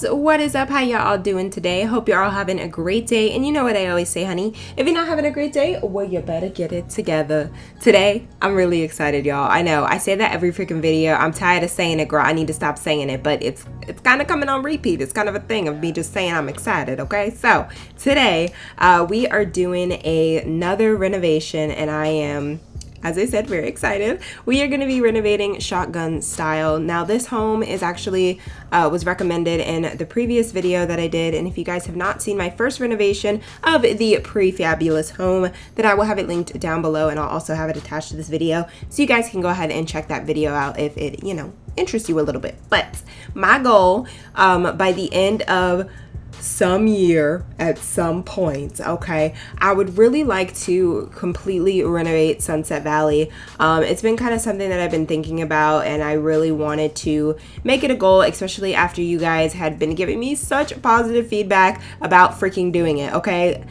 loves, what is up? How y'all all doing today? Hope you're all having a great day. And you know what I always say, honey, if you're not having a great day, well, you better get it together. Today, I'm really excited, y'all. I know I say that every freaking video. I'm tired of saying it, girl. I need to stop saying it, but it's kind of coming on repeat. It's kind of a thing of me just saying I'm excited, okay? So today, we are doing another renovation, and I am, as I said, very excited. We are going to be renovating shotgun style. Now this home is actually was recommended in the previous video that I did, and if you guys have not seen my first renovation of the pre-fabulous home, then I will have it linked down below, and I'll also have it attached to this video so you guys can go ahead and check that video out if it, you know, interests you a little bit. But my goal by the end of some year at some point, okay, I would really like to completely renovate Sunset Valley. It's been kind of something that I've been thinking about, and I really wanted to make it a goal, especially after you guys had been giving me such positive feedback about freaking doing it, okay?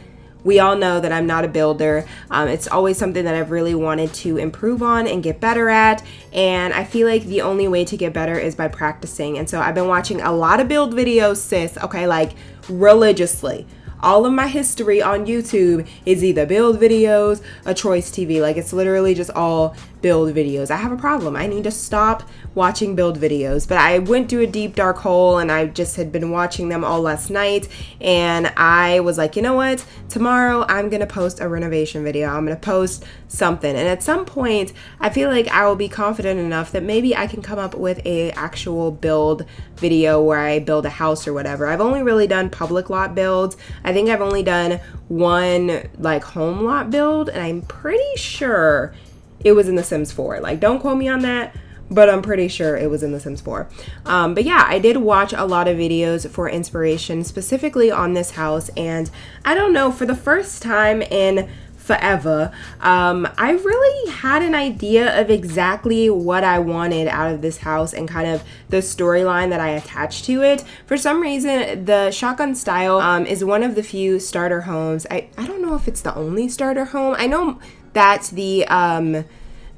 We all know that I'm not a builder. It's always something that I've really wanted to improve on and get better at. And I feel like the only way to get better is by practicing. And so I've been watching a lot of build videos, sis, okay, like religiously. All of my history on YouTube is either build videos or Choice TV. Like, it's literally just all build videos. I have a problem. I need to stop watching build videos. But I went through a deep dark hole, and I just had been watching them all last night, and I was like, you know what? Tomorrow I'm gonna post a renovation video. I'm gonna post something, and at some point I feel like I will be confident enough that maybe I can come up with a actual build video where I build a house or whatever. I've only really done public lot builds. I think I've only done one like home lot build, and I'm pretty sure it was in the Sims 4. Like, don't quote me on that, but I'm pretty sure it was in The Sims 4. But yeah, I did watch a lot of videos for inspiration, specifically on this house, and I don't know, for the first time in forever, I really had an idea of exactly what I wanted out of this house and kind of the storyline that I attached to it. For some reason, the shotgun style is one of the few starter homes. I don't know if it's the only starter home. I know that's the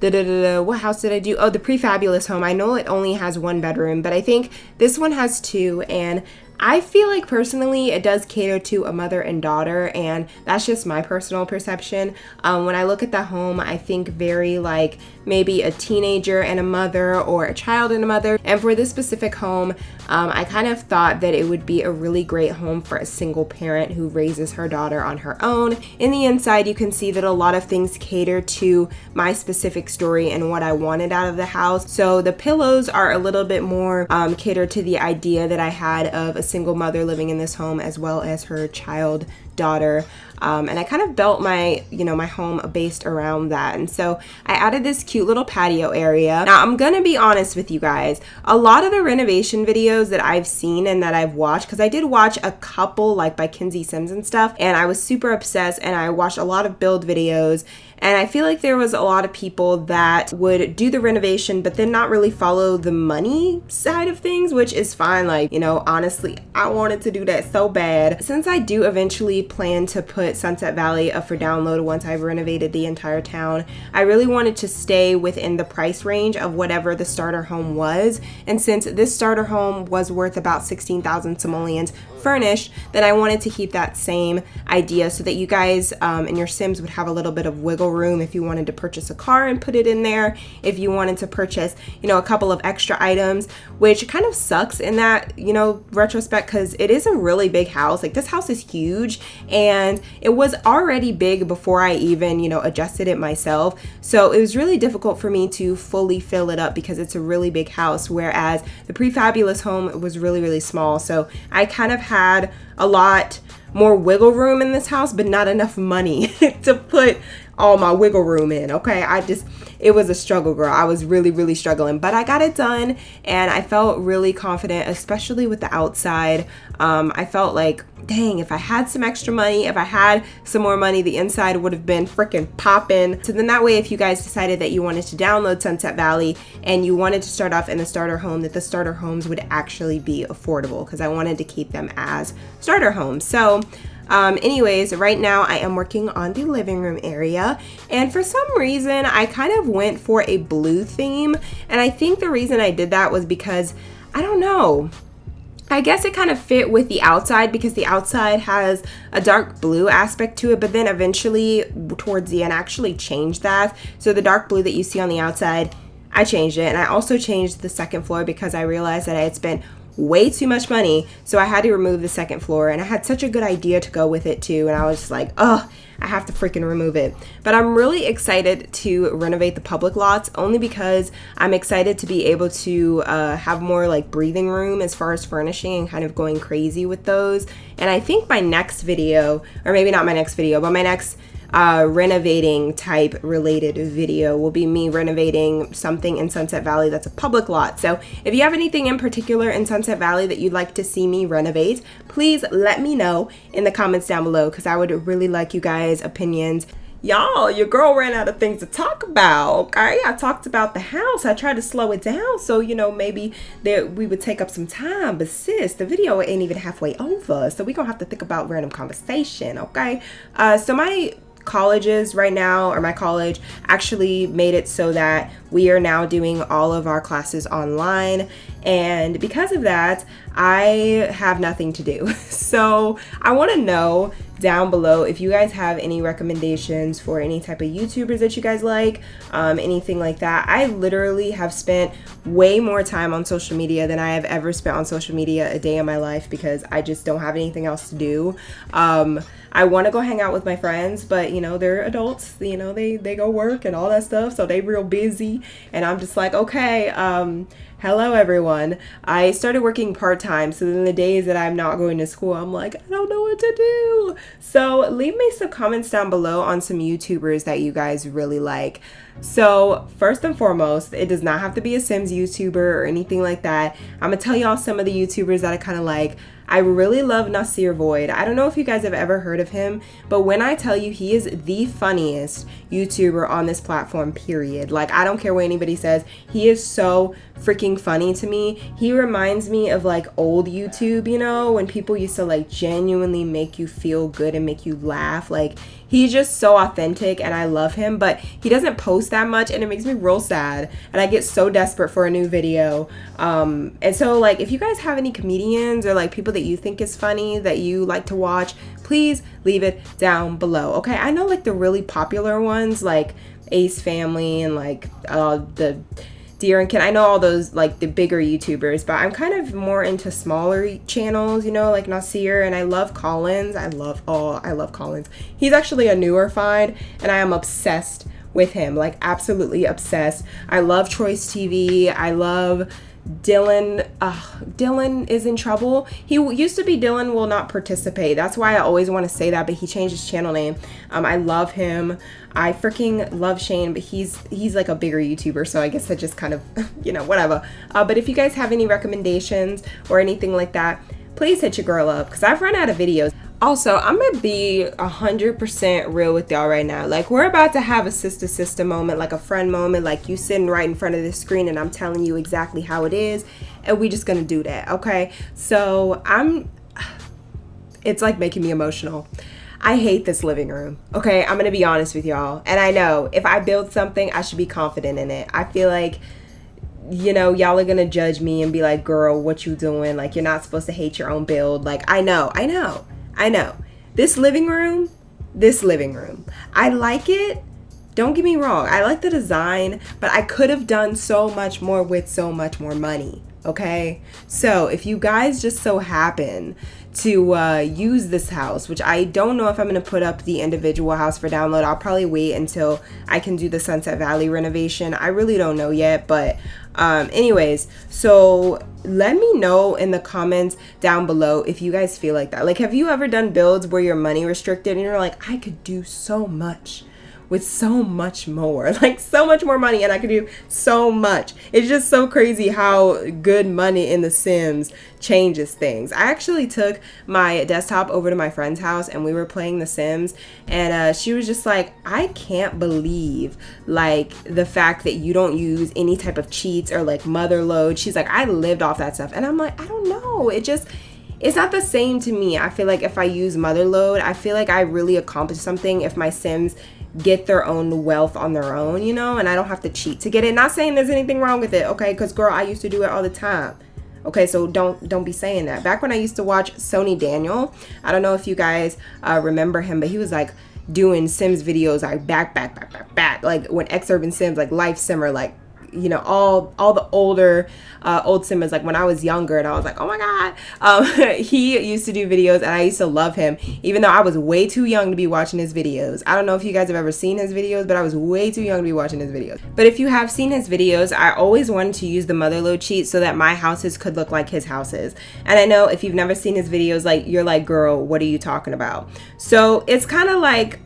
what house did I do? Oh, the pre-fabulous home. I know it only has one bedroom, but I think this one has two, and I feel like personally it does cater to a mother and daughter, and that's just my personal perception. When I look at the home, I think very like maybe a teenager and a mother, or a child and a mother. And for this specific home, I kind of thought that it would be a really great home for a single parent who raises her daughter on her own. In the inside, you can see that a lot of things cater to my specific story and what I wanted out of the house. So the pillows are a little bit more catered to the idea that I had of a single mother living in this home, as well as her child daughter. And I kind of built my, my home based around that. And so I added this cute little patio area. Now, I'm gonna be honest with you guys. A lot of the renovation videos that I've seen and that I've watched, because I did watch a couple like by Kinsey Sims and stuff, and I was super obsessed, and I watched a lot of build videos. And I feel like there was a lot of people that would do the renovation, but then not really follow the money side of things, which is fine. Like, honestly, I wanted to do that so bad. Since I do eventually plan to put Sunset Valley up for download once I've renovated the entire town, I really wanted to stay within the price range of whatever the starter home was. And since this starter home was worth about 16,000 simoleons furnished, then I wanted to keep that same idea so that you guys and your Sims would have a little bit of wiggle room if you wanted to purchase a car and put it in there, if you wanted to purchase, a couple of extra items, which kind of sucks in that, retrospect, because it is a really big house. Like, this house is huge, and it was already big before I even, adjusted it myself. So it was really difficult for me to fully fill it up because it's a really big house, whereas the pre-fabulous home was really, really small. So I kind of had a lot more wiggle room in this house, but not enough money to put all my wiggle room in, okay? It was a struggle, girl. I was really, really struggling, but I got it done, and I felt really confident, especially with the outside. I felt like, dang, if I had some extra money, if I had some more money, the inside would have been freaking popping. So then that way, if you guys decided that you wanted to download Sunset Valley and you wanted to start off in the starter home, that the starter homes would actually be affordable, because I wanted to keep them as starter homes. So anyways, right now I am working on the living room area, and for some reason I kind of went for a blue theme, and I think the reason I did that was because, I don't know, I guess it kind of fit with the outside because the outside has a dark blue aspect to it, but then eventually towards the end I actually changed that. So the dark blue that you see on the outside, I changed it. And I also changed the second floor because I realized that I had spent way too much money, so I had to remove the second floor, and I had such a good idea to go with it too, and I was just like, oh, I have to freaking remove it. But I'm really excited to renovate the public lots, only because I'm excited to be able to have more like breathing room as far as furnishing and kind of going crazy with those. And I think my next video, or maybe not my next video, but my next renovating type related video will be me renovating something in Sunset Valley that's a public lot. So if you have anything in particular in Sunset Valley that you'd like to see me renovate, please let me know in the comments down below, because I would really like you guys' opinions. Y'all, your girl ran out of things to talk about, okay? I talked about the house. I tried to slow it down so, you know, maybe we would take up some time. But sis, the video ain't even halfway over. So we gonna have to think about random conversation, okay? So my colleges right now, or my college actually made it so that we are now doing all of our classes online, and because of that I have nothing to do. So I want to know down below if you guys have any recommendations for any type of YouTubers that you guys like, anything like that. I literally have spent way more time on social media than I have ever spent on social media a day in my life, because I just don't have anything else to do. I want to go hang out with my friends, but you know, they're adults, you know, they go work and all that stuff, so they real busy, and I'm just like, okay, hello everyone. I started working part-time, so then the days that I'm not going to school, I'm like, I don't know what to do. So leave me some comments down below on some YouTubers that you guys really like. So first and foremost, it does not have to be a Sims YouTuber or anything like that. I'm gonna tell y'all some of the YouTubers that I kind of like. I really love Nasir Void. I don't know if you guys have ever heard of him, but when I tell you, he is the funniest YouTuber on this platform, period. Like, I don't care what anybody says. He is so freaking funny to me. He reminds me of like old YouTube, you know, when people used to like genuinely make you feel good and make you laugh. Like, he's just so authentic and I love him, but he doesn't post that much and it makes me real sad, and I get so desperate for a new video. And so like, if you guys have any comedians or like people that you think is funny that you like to watch, please leave it down below, okay? I know like the really popular ones like Ace Family and like the Deer and Ken, I know all those like the bigger YouTubers, but I'm kind of more into smaller channels, you know, like Nasir, and I love Collins. I love Collins. He's actually a newer find, and I am obsessed with him, like absolutely obsessed. I love Troy's TV. I love Dylan. Dylan is in trouble. He used to be Dylan will not participate. That's why I always want to say that, but he changed his channel name. I love him. I freaking love Shane, but he's like a bigger YouTuber, so I guess that just kind of, you know, whatever. But if you guys have any recommendations or anything like that, please hit your girl up, because I've run out of videos. Also, I'm gonna be 100% real with y'all right now. Like, we're about to have a sister moment, like a friend moment, like you sitting right in front of the screen and I'm telling you exactly how it is, and we just gonna do that, okay? So it's like making me emotional. I hate this living room, okay? I'm gonna be honest with y'all, and I know if I build something, I should be confident in it. I feel like, you know, y'all are gonna judge me and be like, girl, what you doing? Like, you're not supposed to hate your own build. Like, I know. This living room, I like it. Don't get me wrong. I like the design, but I could have done so much more with so much more money, okay? So if you guys just so happen to use this house, which I don't know if I'm going to put up the individual house for download. I'll probably wait until I can do the Sunset Valley renovation. I really don't know yet, but anyways, so let me know in the comments down below if you guys feel like that. Like, have you ever done builds where you're money restricted and you're like, I could do so much with so much more, like so much more money, and I could do so much. It's just so crazy how good money in The Sims changes things. I actually took my desktop over to my friend's house and we were playing The Sims, and she was just like, I can't believe like the fact that you don't use any type of cheats or like mother load. She's like, I lived off that stuff, and I'm like, I don't know, it's not the same to me. I feel like if I use mother load, I feel like I really accomplished something if my Sims get their own wealth on their own, you know, and I don't have to cheat to get it. Not saying there's anything wrong with it, okay? Because girl, I used to do it all the time, Okay, so don't be saying that. Back when I used to watch Sony Daniel, I don't know if you guys remember him, but he was like doing Sims videos like back, like when Urban Sims, like Life Simmer, like, you know, all the older old Simmers, like when I was younger, and I was like, oh my god. He used to do videos, and I used to love him, even though I was way too young to be watching his videos. I don't know if you guys have ever seen his videos, but I was way too young to be watching his videos. But if you have seen his videos, I always wanted to use the motherload cheat so that my houses could look like his houses. And I know if you've never seen his videos, like, you're like, girl, what are you talking about? So it's kind of like,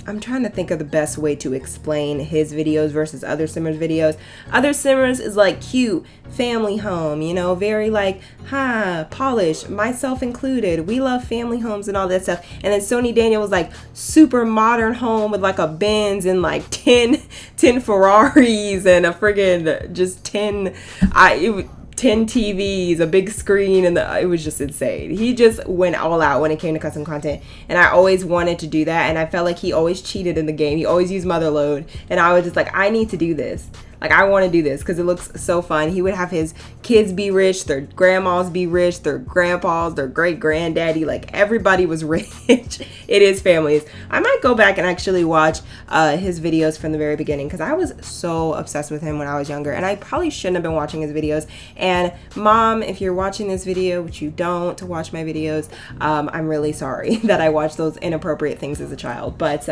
I'm trying to think of the best way to explain his videos versus other Simmers videos. Other Simmers is like cute, family home, you know, very like, polished, myself included. We love family homes and all that stuff. And then Sony Daniel was like super modern home with like a Benz and like 10 Ferraris and a friggin' just 10 TVs, a big screen, and it was just insane. He just went all out when it came to custom content, and I always wanted to do that, and I felt like he always cheated in the game. He always used motherload, and I was just like, I need to do this. Like, I want to do this because it looks so fun. He would have his kids be rich, their grandmas be rich, their grandpas, their great granddaddy, like everybody was rich. It is families. I might go back and actually watch his videos from the very beginning because I was so obsessed with him when I was younger, and I probably shouldn't have been watching his videos. And Mom, if you're watching this video, which you don't, to watch my videos, I'm really sorry that I watched those inappropriate things as a child, but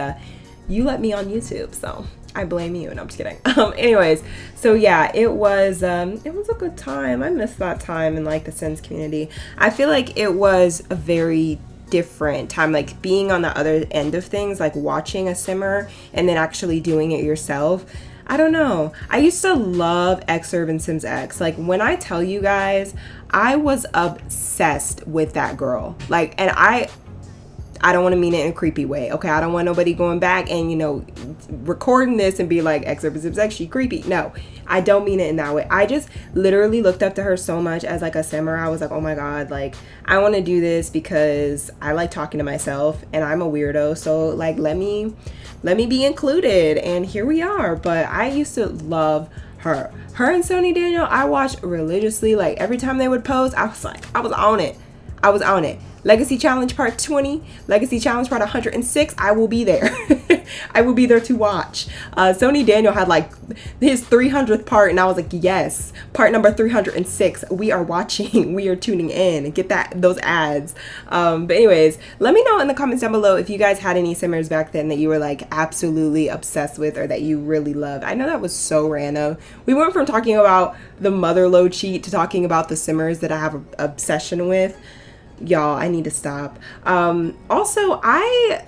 you let me on YouTube, so I blame you. And I'm just kidding. Anyways, so yeah, it was a good time. I missed that time in like the Sims community. I feel like it was a very different time, like being on the other end of things, like watching a Simmer and then actually doing it yourself. I don't know. I used to love Urban Sims X. Like, when I tell you guys, I was obsessed with that girl. Like, and I don't want to mean it in a creepy way, okay? I don't want nobody going back and, you know, recording this and be like, Urban Sims X, she creepy. No, I don't mean it in that way. I just literally looked up to her so much as like a Simmer. I was like, oh my god, like, I want to do this because I like talking to myself and I'm a weirdo, so like, let me be included, and here we are. But I used to love her and Sony Daniel. I watched religiously. Like, every time they would post, I was on it. Legacy Challenge Part 20, Legacy Challenge Part 106, I will be there. I will be there to watch. Sony Daniel had like his 300th part, and I was like, yes, part number 306, we are watching, we are tuning in, get those ads. But anyways, let me know in the comments down below if you guys had any Simmers back then that you were like absolutely obsessed with or that you really loved. I know that was so random. We went from talking about the motherload cheat to talking about the Simmers that I have an obsession with. Y'all, I need to stop. Also, I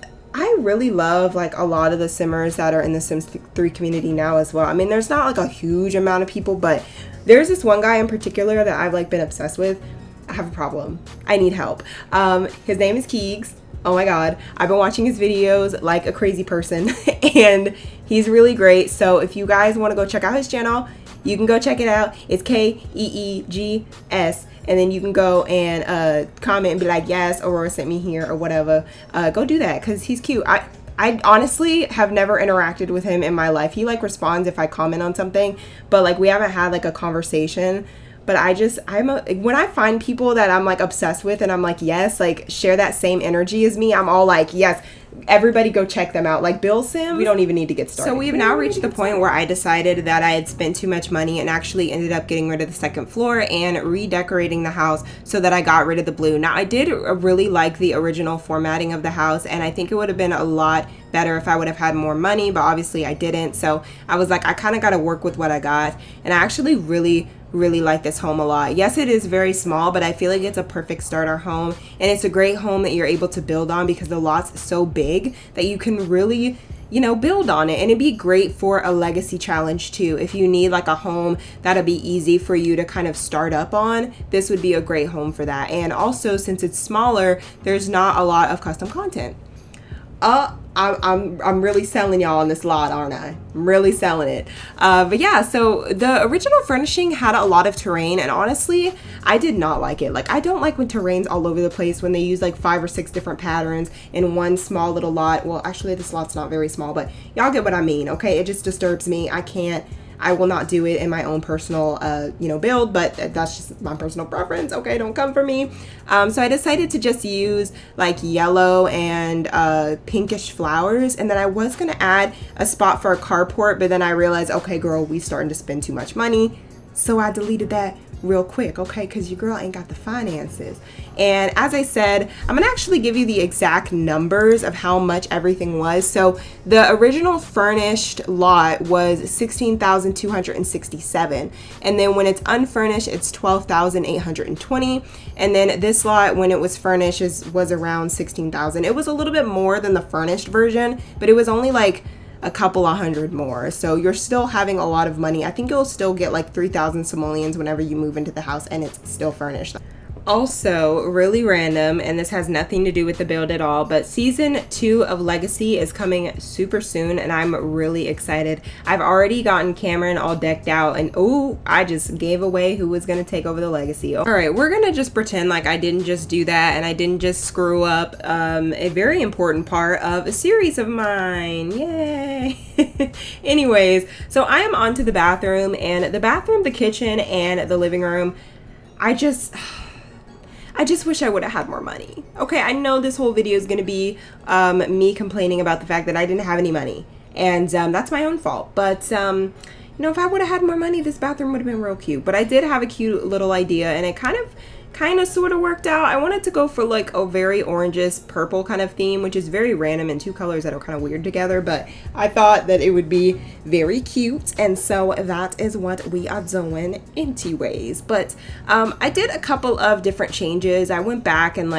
really love like a lot of the Simmers that are in the Sims 3 community now as well. I mean, there's not like a huge amount of people, but there's this one guy in particular that I've like been obsessed with. I have a problem. I need help. His name is Keegs. Oh my god, I've been watching his videos like a crazy person and he's really great. So if you guys want to go check out his channel, you can go check it out. It's KEEGS. And then you can go and comment and be like, yes, Aurora sent me here or whatever. Go do that because he's cute. I honestly have never interacted with him in my life. He like responds if I comment on something, but like we haven't had like a conversation. But when I find people that I'm like obsessed with and I'm like, yes, like share that same energy as me, I'm all like, yes, everybody go check them out. Like Bill Sims, we don't even need to get started. So we've now reached the point where I decided that I had spent too much money and actually ended up getting rid of the second floor and redecorating the house so that I got rid of the blue. Now I did really like the original formatting of the house, and I think it would have been a lot better if I would have had more money, but obviously I didn't. So I was like, I kind of got to work with what I got, and I actually really like this home a lot. Yes, it is very small, but I feel like it's a perfect starter home, and it's a great home that you're able to build on because the lot's so big that you can really, you know, build on it. And it'd be great for a legacy challenge too. If you need like a home that'll be easy for you to kind of start up on, this would be a great home for that. And also, since it's smaller, there's not a lot of custom content. I'm really selling y'all on this lot, aren't I? I'm really selling it. But yeah, so the original furnishing had a lot of terrain, and honestly, I did not like it. Like, I don't like when terrain's all over the place, when they use like 5 or 6 different patterns in one small little lot. Well, actually, this lot's not very small, but y'all get what I mean, okay? It just disturbs me. I can't I will not do it in my own personal, build, but that's just my personal preference. Okay, don't come for me. So I decided to just use like yellow and pinkish flowers, and then I was gonna add a spot for a carport, but then I realized, okay, girl, we starting to spend too much money, so I deleted that real quick, okay, because your girl ain't got the finances. And as I said, I'm gonna actually give you the exact numbers of how much everything was. So the original furnished lot was $16,267, and then when it's unfurnished, it's $12,820, and then this lot, when it was furnished, was around $16,000. It was a little bit more than the furnished version, but it was only like a couple of hundred more. So you're still having a lot of money. I think you'll still get like 3,000 simoleons whenever you move into the house and it's still furnished. Also, really random, and this has nothing to do with the build at all, but season 2 of Legacy is coming super soon, and I'm really excited. I've already gotten Cameron all decked out, and oh, I just gave away who was going to take over the Legacy. All right, we're going to just pretend like I didn't just do that, and I didn't just screw up a very important part of a series of mine. Yay! Anyways, so I am onto the bathroom, and the bathroom, the kitchen, and the living room, I just wish I would have had more money. Okay, I know this whole video is going to be me complaining about the fact that I didn't have any money. And that's my own fault. But, if I would have had more money, this bathroom would have been real cute. But I did have a cute little idea, and it kind of sort of worked out. I wanted to go for like a very oranges purple kind of theme, which is very random and two colors that are kind of weird together, but I thought that it would be very cute, and so that is what we are doing anyways. But I did a couple of different changes. I went back and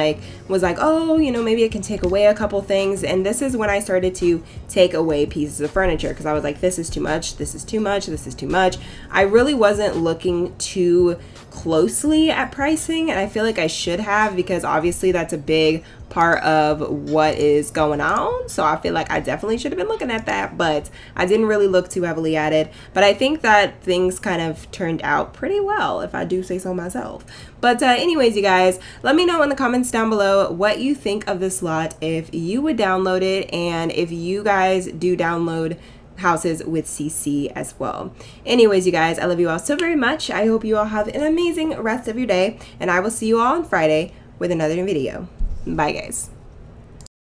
was like, oh, maybe I can take away a couple things, and this is when I started to take away pieces of furniture, because I was like, this is too much, this is too much, this is too much. I really wasn't looking too closely at pricing, and I feel like I should have, because obviously that's a big part of what is going on. So I feel like I definitely should have been looking at that, but I didn't really look too heavily at it. But I think that things kind of turned out pretty well, if I do say so myself. But anyways, you guys, let me know in the comments down below what you think of this lot, if you would download it, and if you guys do download houses with CC as well. Anyways, you guys, I love you all so very much. I hope you all have an amazing rest of your day, and I will see you all on Friday with another video. Bye, guys.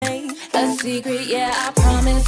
A secret, yeah, I promise.